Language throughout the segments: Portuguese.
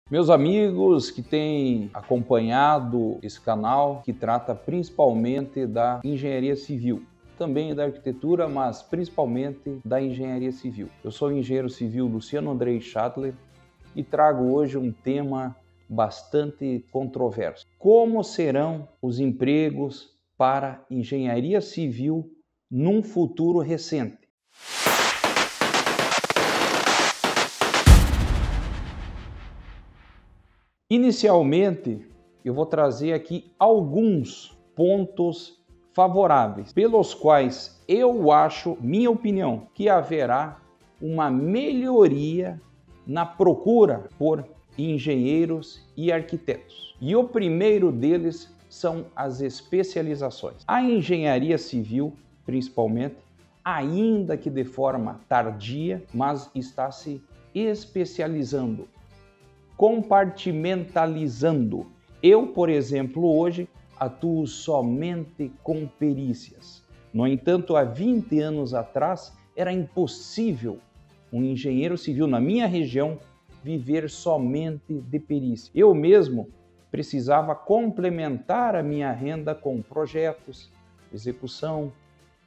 Meus amigos que têm acompanhado esse canal, que trata principalmente da engenharia civil, também da arquitetura, mas principalmente da engenharia civil. Eu sou o engenheiro civil Luciano Andrei Schattler e trago hoje um tema bastante controverso. Como serão os empregos para engenharia civil num futuro recente? Inicialmente, eu vou trazer aqui alguns pontos favoráveis, pelos quais eu acho, minha opinião, que haverá uma melhoria na procura por engenheiros e arquitetos. E o primeiro deles são as especializações. A engenharia civil, principalmente, ainda que de forma tardia, mas está se especializando, compartimentalizando. Eu, por exemplo, hoje atuo somente com perícias. No entanto, há 20 anos atrás, era impossível um engenheiro civil na minha região viver somente de perícia. Eu mesmo precisava complementar a minha renda com projetos, execução,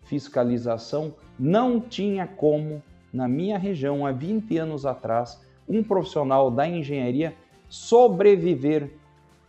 fiscalização. Não tinha como, na minha região, há 20 anos atrás, um profissional da engenharia sobreviver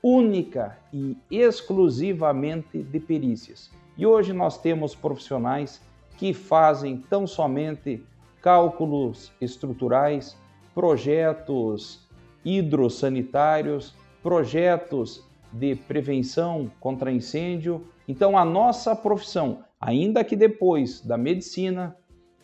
única e exclusivamente de perícias. E hoje nós temos profissionais que fazem tão somente cálculos estruturais, projetos hidrossanitários, projetos de prevenção contra incêndio. Então a nossa profissão, ainda que depois da medicina,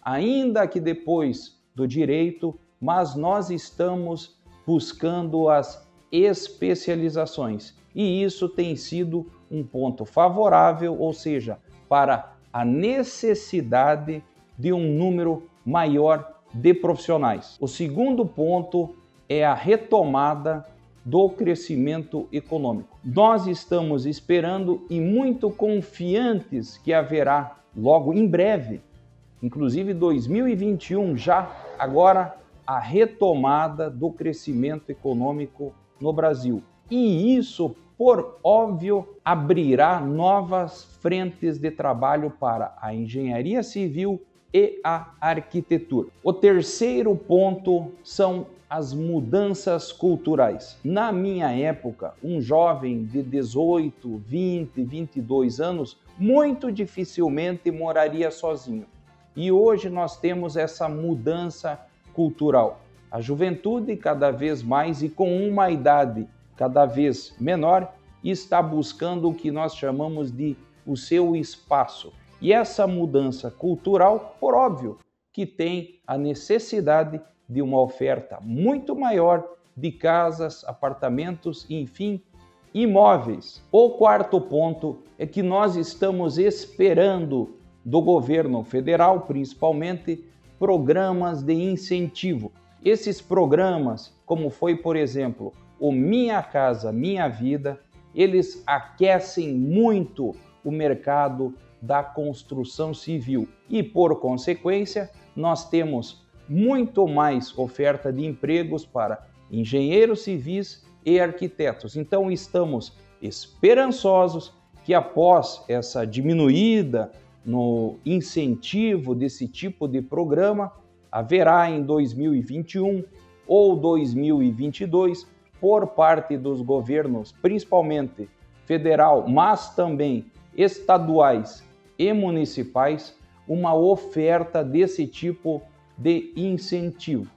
ainda que depois do direito, mas nós estamos buscando as especializações e isso tem sido um ponto favorável, ou seja, para a necessidade de um número maior de profissionais. O segundo ponto é a retomada do crescimento econômico. Nós estamos esperando e muito confiantes que haverá logo em breve, inclusive 2021 já agora, a retomada do crescimento econômico no Brasil. E isso, por óbvio, abrirá novas frentes de trabalho para a engenharia civil e a arquitetura. O terceiro ponto são as mudanças culturais. Na minha época, um jovem de 18, 20, 22 anos muito dificilmente moraria sozinho. E hoje nós temos essa mudança cultural. A juventude cada vez mais e com uma idade cada vez menor está buscando o que nós chamamos de o seu espaço. E essa mudança cultural, por óbvio, que tem a necessidade de uma oferta muito maior de casas, apartamentos, enfim, imóveis. O quarto ponto é que nós estamos esperando do governo federal, principalmente, programas de incentivo. Esses programas, como foi, por exemplo, o Minha Casa Minha Vida, eles aquecem muito o mercado da construção civil e, por consequência, nós temos muito mais oferta de empregos para engenheiros civis e arquitetos. Então, estamos esperançosos que após essa diminuída no incentivo desse tipo de programa, haverá em 2021 ou 2022, por parte dos governos, principalmente federal, mas também estaduais e municipais, uma oferta desse tipo de incentivo.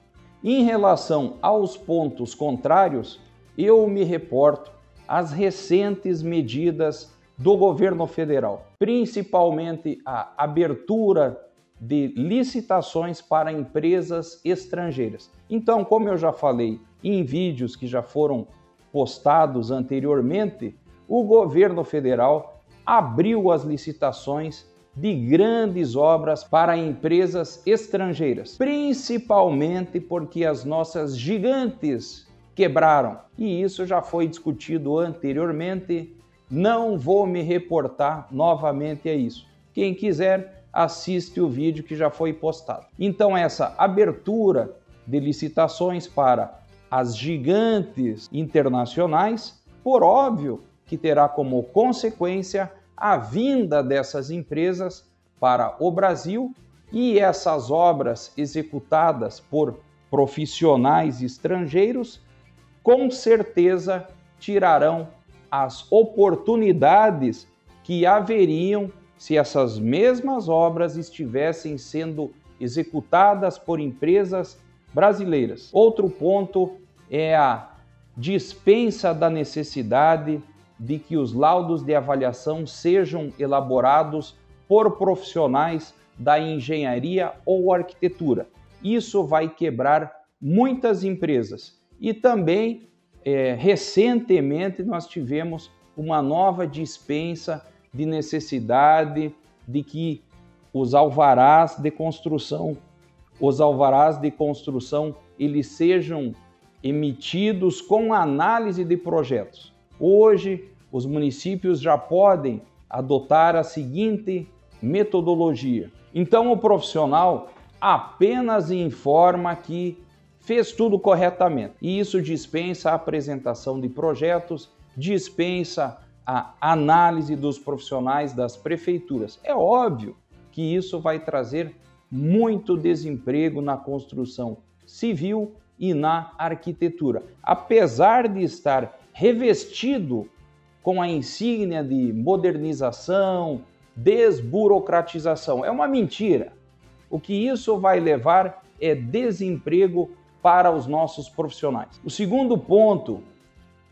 Em relação aos pontos contrários, eu me reporto às recentes medidas do governo federal, principalmente a abertura de licitações para empresas estrangeiras. Então, como eu já falei em vídeos que já foram postados anteriormente, o governo federal abriu as licitações de grandes obras para empresas estrangeiras, principalmente porque as nossas gigantes quebraram. E isso já foi discutido anteriormente. Não vou me reportar novamente a isso. Quem quiser, assiste o vídeo que já foi postado. Então, essa abertura de licitações para as gigantes internacionais, por óbvio que terá como consequência a vinda dessas empresas para o Brasil, e essas obras executadas por profissionais estrangeiros com certeza tirarão as oportunidades que haveriam se essas mesmas obras estivessem sendo executadas por empresas brasileiras. Outro ponto é a dispensa da necessidade de que os laudos de avaliação sejam elaborados por profissionais da engenharia ou arquitetura. Isso vai quebrar muitas empresas. E também, recentemente, nós tivemos uma nova dispensa de necessidade de que os alvarás de construção, eles sejam emitidos com análise de projetos. Hoje, os municípios já podem adotar a seguinte metodologia. Então, o profissional apenas informa que fez tudo corretamente. E isso dispensa a apresentação de projetos, dispensa a análise dos profissionais das prefeituras. É óbvio que isso vai trazer muito desemprego na construção civil e na arquitetura. Apesar de estar revestido com a insígnia de modernização, desburocratização. É uma mentira. O que isso vai levar é desemprego para os nossos profissionais. O segundo ponto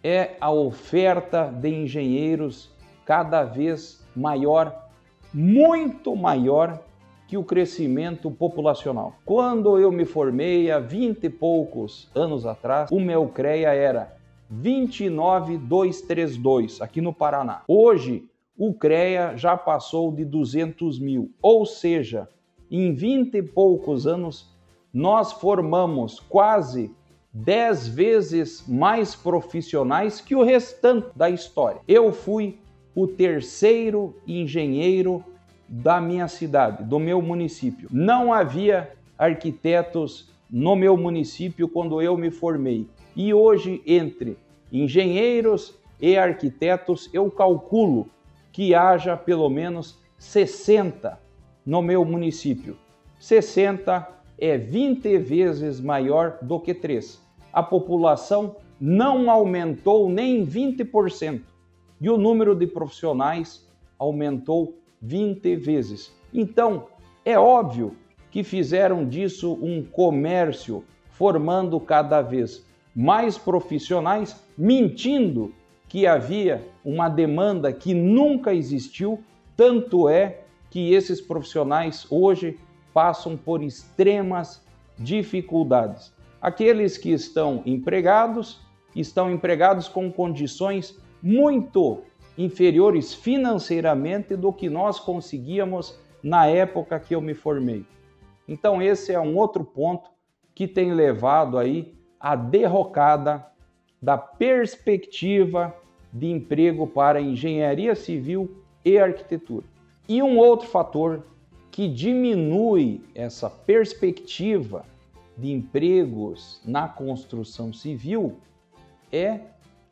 é a oferta de engenheiros cada vez maior, muito maior que o crescimento populacional. Quando eu me formei há 20 e poucos anos atrás, o meu CREA era 29.232 aqui no Paraná. Hoje, o CREA já passou de 200 mil, ou seja, em 20 e poucos anos, nós formamos quase 10 vezes mais profissionais que o restante da história. Eu fui o terceiro engenheiro da minha cidade, do meu município. Não havia arquitetos no meu município quando eu me formei. E hoje, entre engenheiros e arquitetos, eu calculo que haja pelo menos 60 no meu município. 60 é 20 vezes maior do que 3. A população não aumentou nem 20%. E o número de profissionais aumentou 20 vezes. Então, é óbvio que fizeram disso um comércio, formando cada vez mais profissionais, mentindo que havia uma demanda que nunca existiu, tanto é que esses profissionais hoje passam por extremas dificuldades. Aqueles que estão empregados com condições muito inferiores financeiramente do que nós conseguíamos na época que eu me formei. Então esse é um outro ponto que tem levado aí a derrocada da perspectiva de emprego para engenharia civil e arquitetura. E um outro fator que diminui essa perspectiva de empregos na construção civil é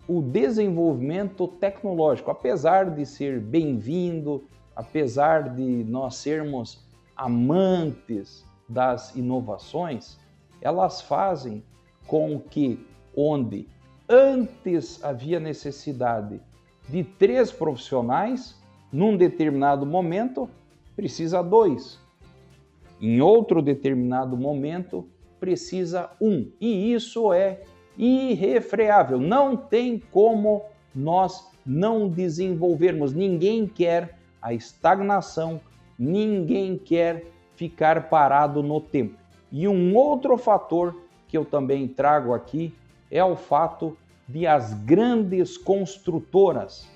o desenvolvimento tecnológico. Apesar de ser bem-vindo, apesar de nós sermos amantes das inovações, elas fazem com que, onde antes havia necessidade de 3 profissionais, num determinado momento precisa 2. Em outro determinado momento precisa 1. E isso é irrefreável. Não tem como nós não desenvolvermos. Ninguém quer a estagnação, ninguém quer ficar parado no tempo. E um outro fator que eu também trago aqui é o fato de as grandes construtoras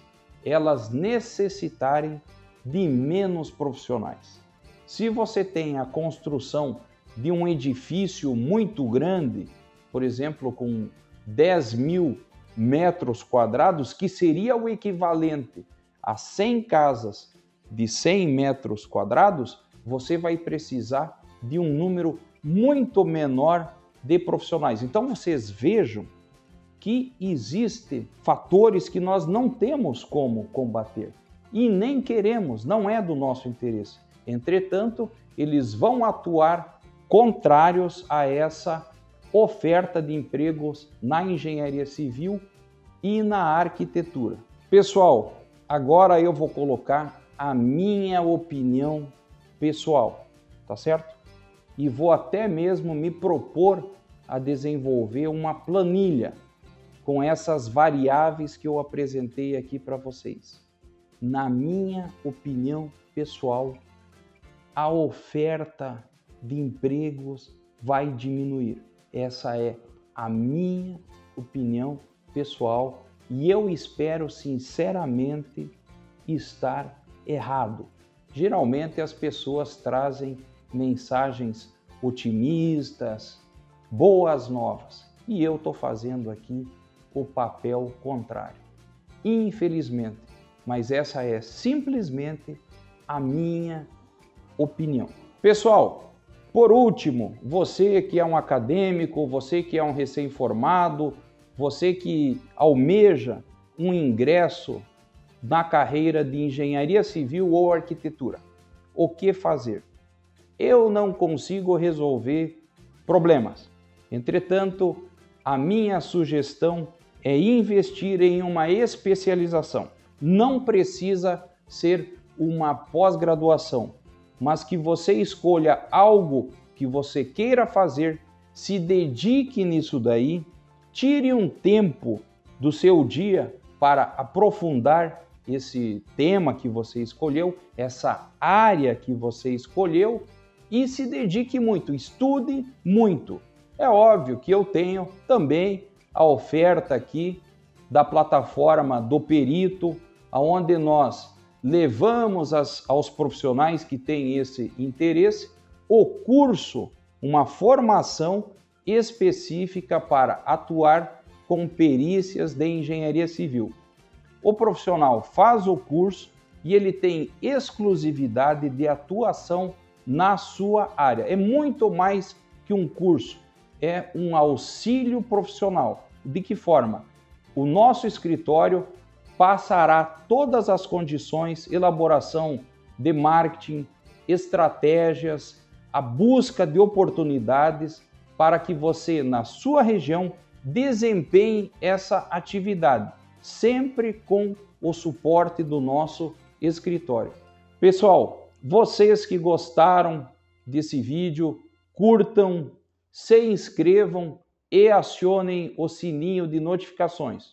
elas necessitarem de menos profissionais. Se você tem a construção de um edifício muito grande, por exemplo, com 10 mil metros quadrados, que seria o equivalente a 100 casas de 100 metros quadrados, você vai precisar de um número muito menor de profissionais. Então vocês vejam que existem fatores que nós não temos como combater e nem queremos, não é do nosso interesse. Entretanto, eles vão atuar contrários a essa oferta de empregos na engenharia civil e na arquitetura. Pessoal, agora eu vou colocar a minha opinião pessoal, tá certo? E vou até mesmo me propor a desenvolver uma planilha com essas variáveis que eu apresentei aqui para vocês. Na minha opinião pessoal, a oferta de empregos vai diminuir. Essa é a minha opinião pessoal e eu espero sinceramente estar errado. Geralmente as pessoas trazem mensagens otimistas, boas novas, e eu estou fazendo aqui o papel contrário. Infelizmente, mas essa é simplesmente a minha opinião. Pessoal, por último, você que é um acadêmico, você que é um recém-formado, você que almeja um ingresso na carreira de engenharia civil ou arquitetura, o que fazer? Eu não consigo resolver problemas. Entretanto, a minha sugestão é investir em uma especialização. Não precisa ser uma pós-graduação, mas que você escolha algo que você queira fazer, se dedique nisso daí, tire um tempo do seu dia para aprofundar esse tema que você escolheu, essa área que você escolheu e se dedique muito, estude muito. É óbvio que eu tenho também a oferta aqui da plataforma do Perito, onde nós levamos aos profissionais que têm esse interesse o curso, uma formação específica para atuar com perícias de engenharia civil. O profissional faz o curso e ele tem exclusividade de atuação na sua área. É muito mais que um curso, é um auxílio profissional. De que forma? O nosso escritório passará todas as condições, elaboração de marketing, estratégias, a busca de oportunidades para que você, na sua região, desempenhe essa atividade, sempre com o suporte do nosso escritório. Pessoal, vocês que gostaram desse vídeo, curtam, se inscrevam e acionem o sininho de notificações.